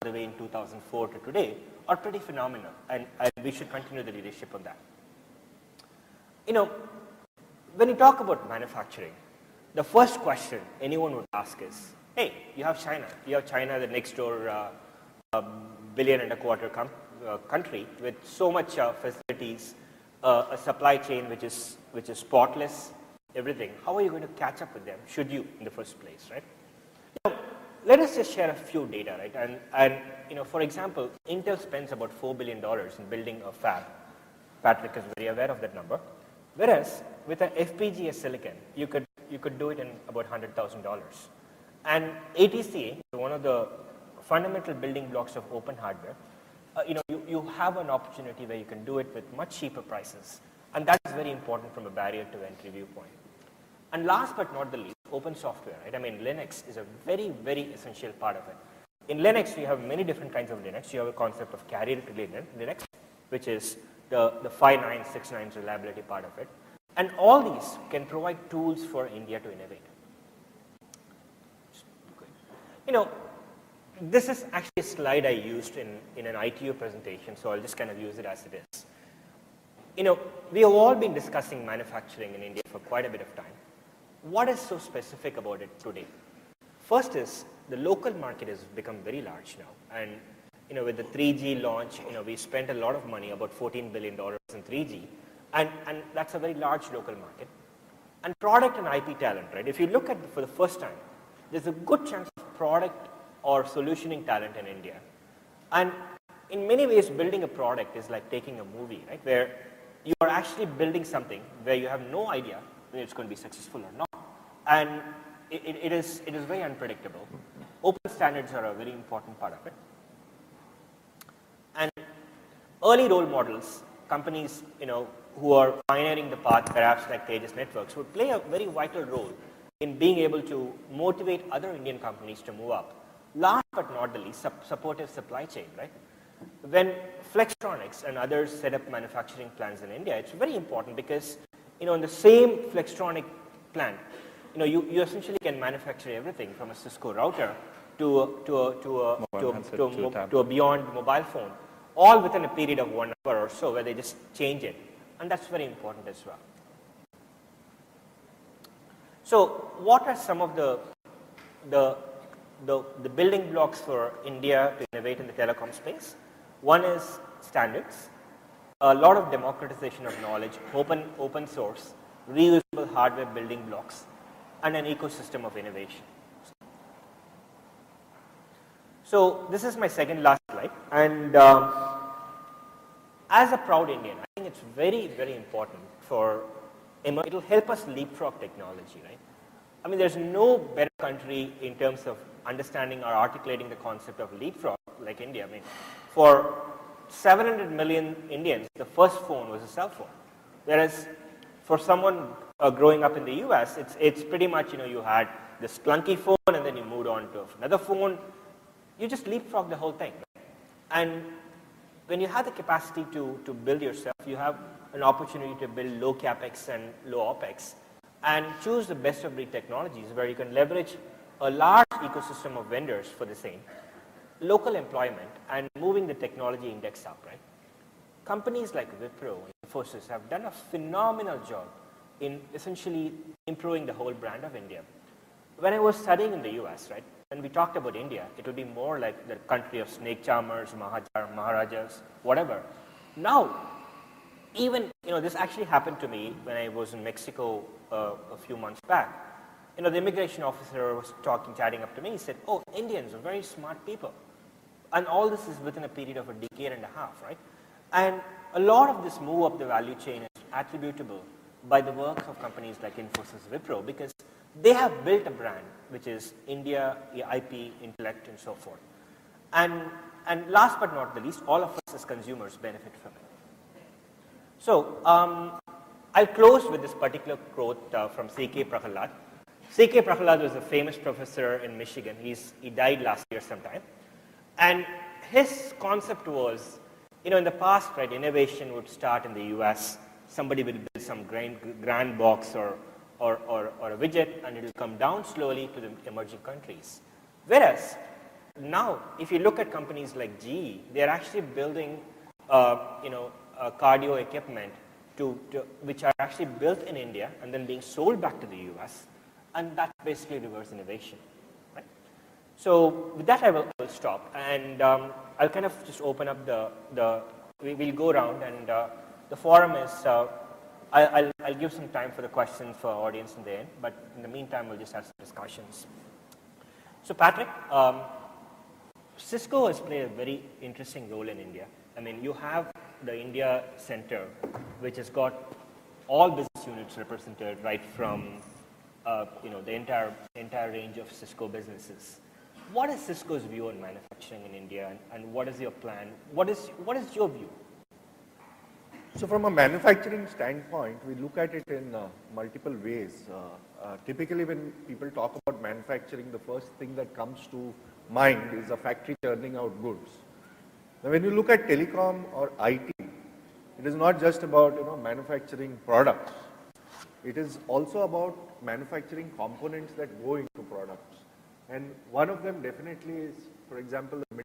the way in 2004 to today are pretty phenomenal, and we should continue the leadership on that. When you talk about manufacturing, the first question anyone would ask is, hey, you have China, the next door $1.25 billion country with so much facilities, a supply chain which is spotless, everything. How are you going to catch up with them? Should you in the first place, right? Let us just share a few data, right? And for example, Intel spends about $4 billion in building a fab. Patrick is very aware of that number. Whereas with an FPGA silicon, you could do it in about $100,000. And ATCA, one of the fundamental building blocks of open hardware, you have an opportunity where you can do it with much cheaper prices. And that is very important from a barrier to entry viewpoint. And last but not the least, open software, right? I mean, Linux is a very, very essential part of it. In Linux, you have many different kinds of Linux. You have a concept of carrier-related Linux, which is the 5 nines, 6 nines reliability part of it. And all these can provide tools for India to innovate. This is actually a slide I used in an ITU presentation, so I'll just kind of use it as it is. We have all been discussing manufacturing in India for quite a bit of time. What is so specific about it today? First is the local market has become very large now, and with the 3G launch, we spent a lot of money, about $14 billion in 3G, and that's a very large local market. And product and IP talent, right? If you look at it for the first time, there's a good chance of product or solutioning talent in India. And in many ways, building a product is like taking a movie, right? Where you are actually building something where you have no idea whether it's going to be successful or not. And it is very unpredictable. Open standards are a very important part of it. And early role models, companies, who are pioneering the path, perhaps like Tejas Networks, would play a very vital role in being able to motivate other Indian companies to move up. Last but not the least, supportive supply chain, right? When Flextronics and others set up manufacturing plants in India, it's very important because, in the same Flextronic plant, you essentially can manufacture everything from a Cisco router to a beyond mobile phone, all within a period of 1 hour or so, where they just change it, and that's very important as well. So, what are some of the building blocks for India to innovate in the telecom space? One is standards, a lot of democratization of knowledge, open source, reusable hardware building blocks, and an ecosystem of innovation. So this is my second last slide, and as a proud Indian, I think it's very, very important it'll help us leapfrog technology, right? I mean, there's no better country in terms of understanding or articulating the concept of leapfrog like India. I mean, for 700 million Indians, the first phone was a cell phone. Whereas for someone growing up in the US, it's pretty much, you had this clunky phone and then you moved on to another phone. You just leapfrog the whole thing. Right? And when you have the capacity to build yourself, you have an opportunity to build low capex and low opex and choose the best of breed technologies where you can leverage a large ecosystem of vendors for the same, local employment, and moving the technology index up, right? Companies like Wipro and Infosys have done a phenomenal job in essentially improving the whole brand of India. When I was studying in the US, right, when we talked about India, it would be more like the country of snake charmers, Maharajas, whatever. Now, even, this actually happened to me when I was in Mexico a few months back. The immigration officer was chatting up to me. He said, oh, Indians are very smart people. And all this is within a period of a decade and a half, right? And a lot of this move up the value chain is attributable by the work of companies like Infosys, Wipro, because they have built a brand which is India, IP, intellect, and so forth. And last but not the least, all of us as consumers benefit from it. So I'll close with this particular quote from C.K. Prahalad. C.K. Prahalad was a famous professor in Michigan. He died last year sometime. And his concept was, in the past, right, innovation would start in the US. Somebody will build some grand box or a widget, and it will come down slowly to the emerging countries. Whereas, now, if you look at companies like GE, they're actually building, cardio equipment which are actually built in India and then being sold back to the US, and that's basically reverse innovation, right? So with that, I will stop, and I'll kind of just open up we'll go around, and the forum is, I'll give some time for the questions for our audience in the end, but in the meantime, we'll just have some discussions. So Patrick, Cisco has played a very interesting role in India. I mean, you have the India Center, which has got all business units represented, right from the entire range of Cisco businesses. What is Cisco's view on manufacturing in India, and what is your plan? What is your view? So from a manufacturing standpoint, we look at it in multiple ways. Typically, when people talk about manufacturing, the first thing that comes to mind is a factory churning out goods. Now, when you look at telecom or IT, it is not just about manufacturing products. It is also about manufacturing components that go into products. And one of them definitely is, for example, the